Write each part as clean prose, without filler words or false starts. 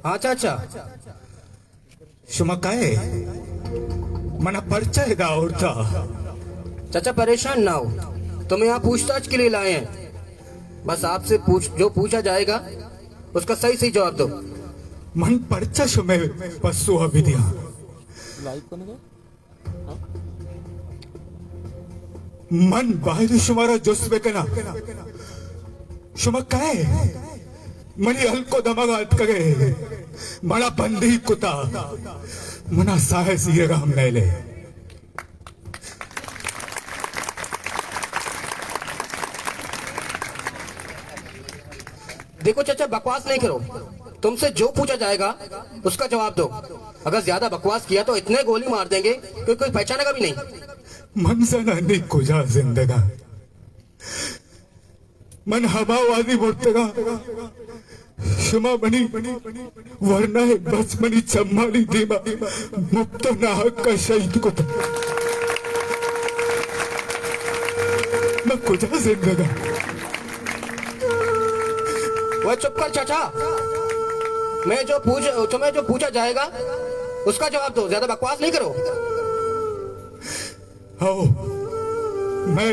हाँ चाचा। शुमा काय मना परिचय दा उड़ता। चाचा परेशान ना हो, तुम्हें यहाँ पूछताछ के लिए लाए हैं। बस आपसे जो पूछा जाएगा उसका सही सही जवाब दो। मन परिचय शुमे पसु अभिदिया मन बाहेर शुमारा जोस्बे कना शुमा काय मनी हल्को दमगात कगे मना बंदी कुता मना साहस ये राम नैले। देखो चाचा, बकवास नहीं करो। तुमसे जो पूछा जाएगा उसका जवाब दो। अगर ज्यादा बकवास किया तो इतने गोली मार देंगे कि कोई पहचानेगा भी नहीं। मन सना नहीं कुजा जिंदगा मन हवावादी बोलतेगा शुमा बनी वरना है बस मनी चम्माली दीमा मुक्त नाहक का शहीद को मैं कुजा जिंदगा। वह चुप कर चाचा। तुम्हें जो पूछा जाएगा उसका जवाब दो, ज्यादा बकवास नहीं करो। आओ मैं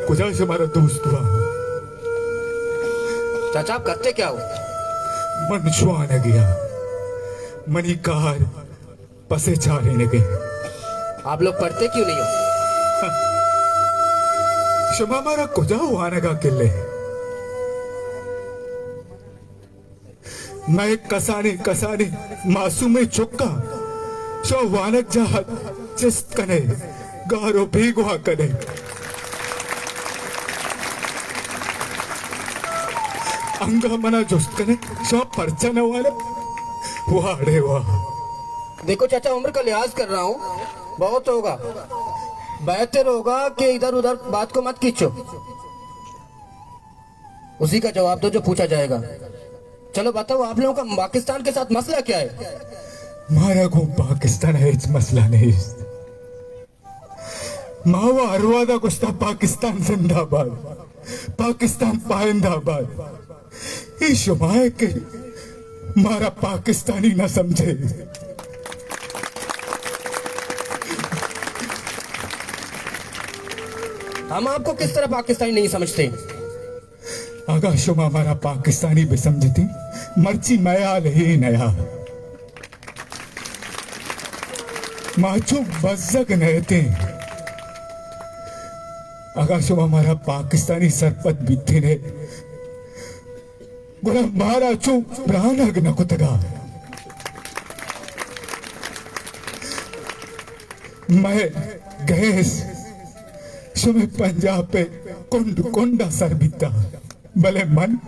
कुजा से हमारा दोस्त हुआ। चाचा आप करते क्या हो? मन श्वान गया मनी कार पसे चारे लगे। आप लोग पढ़ते क्यों नहीं हो? शुमा हमारा कुजा हुआ नगा किले मैं कसाने कसाने मासूम चुक्का शो वानक जहा चिस्त कने गारो भीगवा कने अंगा मना जुस्त कने शो परचन वाले वाह रे वाह। देखो चाचा, उम्र का लिहाज कर रहा हूँ, बहुत होगा। बेहतर होगा कि इधर उधर बात को मत खींचो। उसी का जवाब दो जो पूछा जाएगा। चलो बताओ, आप लोगों का पाकिस्तान के साथ मसला क्या है? मारा को पाकिस्तान है इस मसला नहीं। मावा अरवादा कुश्ता पाकिस्तान जिंदाबाद, पाकिस्तान पाइंदाबाद। ये शुमाए के मारा पाकिस्तानी ना समझे। हम आपको किस तरह पाकिस्तानी नहीं समझते? अगर शुमा हमारा पाकिस्तानी भी समझती मर्ची मयाल ही नया माचो बज्जक नहते। अगर शुमा हमारा पाकिस्तानी सरपत भी थे ने गुना मारा चो प्राणग न कुतगा। मैं गैस शुमे पंजाब पे कुंड कुंडा सर बीता भले मन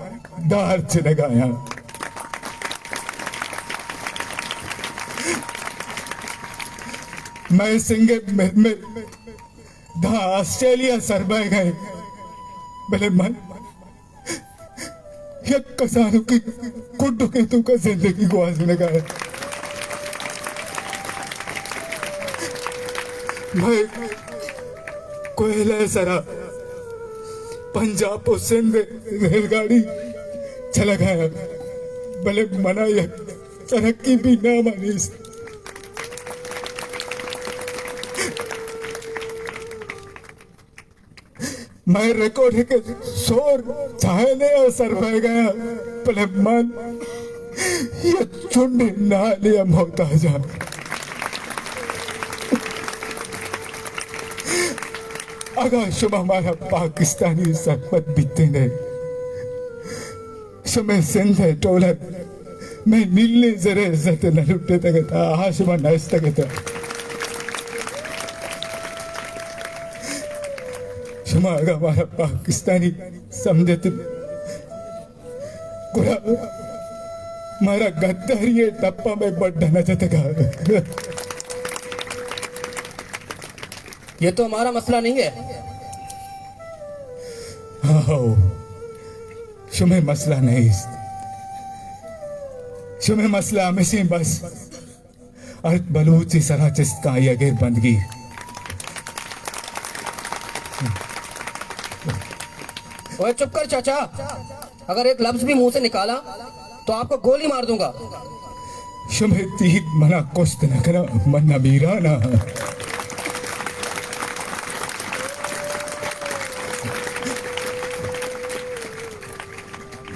दार च लगाया। मैं सिंगे में दा ऑस्ट्रेलिया सर बह गए भले मन एक कसानों की कुंड के तू का जिंदगी को आज लगाया। मैं कोयला सरा पंजाब और सिंध रेलगाड़ी चला गया भले मना यह तरक्की भी ना मानी। मैं रिकॉर्ड है कि शोर चाहे ने असर बह गया भले मन ये चुंड ना लिया मोहताजा। अगर शुभ हमारा पाकिस्तानी सरपत बीते ने शुमे सिंध है टोलत मैं नीले जरे इज्जत न लुटे तक था हाशमा नस तक था। शुमा अगर हमारा पाकिस्तानी समझते गुरा हमारा गद्दारी टप्पा में बढ़ना न जाता। ये तो हमारा मसला नहीं है। हाँ शुमे मसला नहीं, शुमे मसला हमेशा बस अर्थ बलूची सरा चिस्का या गैर बंदगी। ओए चुप कर चाचा, अगर एक लफ्ज भी मुंह से निकाला तो आपको गोली मार दूंगा। shumetti mana kostana kana manna birana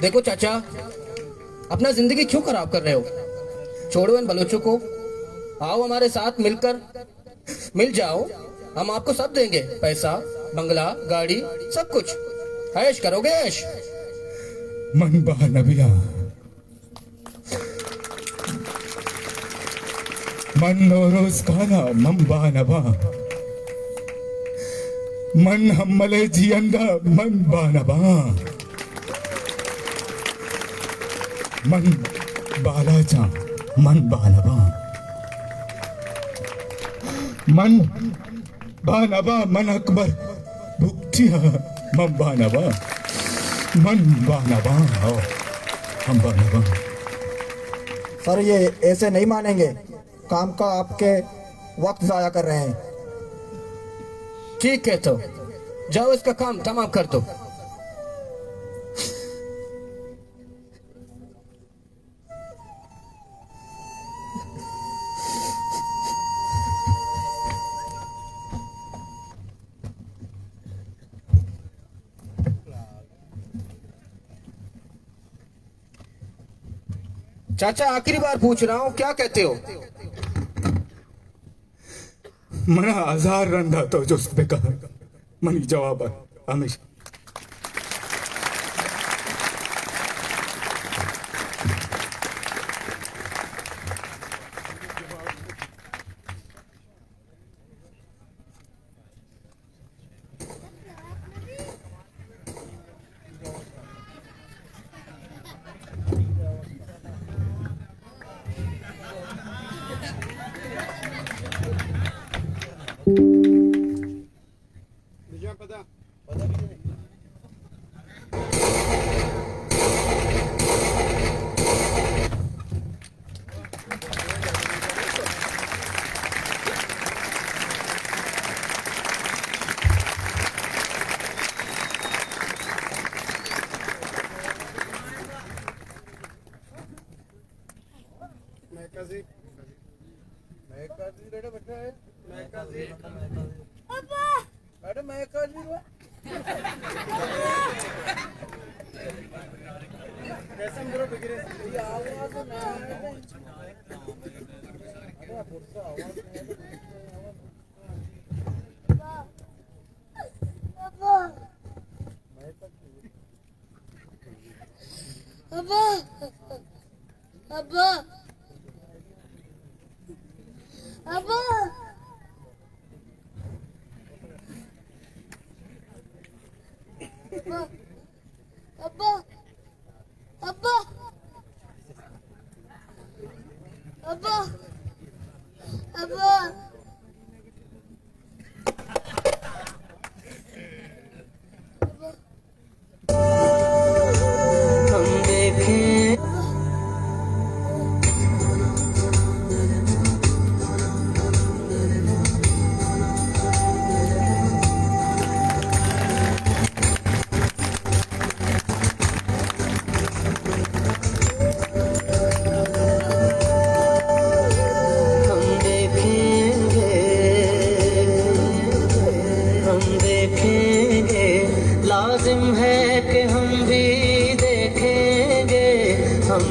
देखो चाचा, अपना जिंदगी क्यों खराब कर रहे हो? छोड़ो इन बलोचों को, आओ हमारे साथ मिल जाओ, हम आपको सब देंगे, पैसा, बंगला, गाड़ी, सब कुछ। ऐश करोगे ऐश? मन बा नबिया मन रोज खाना मन बा नबा मन हम्मले जियंदा मन बा नबा मन बालाचा मन बानबा मन बानबा मन अकबर भुक्तिया मन बानबा हम बानबा। सर ये ऐसे नहीं मानेंगे, काम का आपके वक्त जाया कर रहे हैं। ठीक है तो जाओ इसका काम तमाम कर दो। चाचा आखिरी बार पूछ रहा हूं, क्या कहते हो? मना हजार रंधा तो जो उसने कहा मनी जवाब हमेशा लाजिम है कि हम भी देखेंगे, हम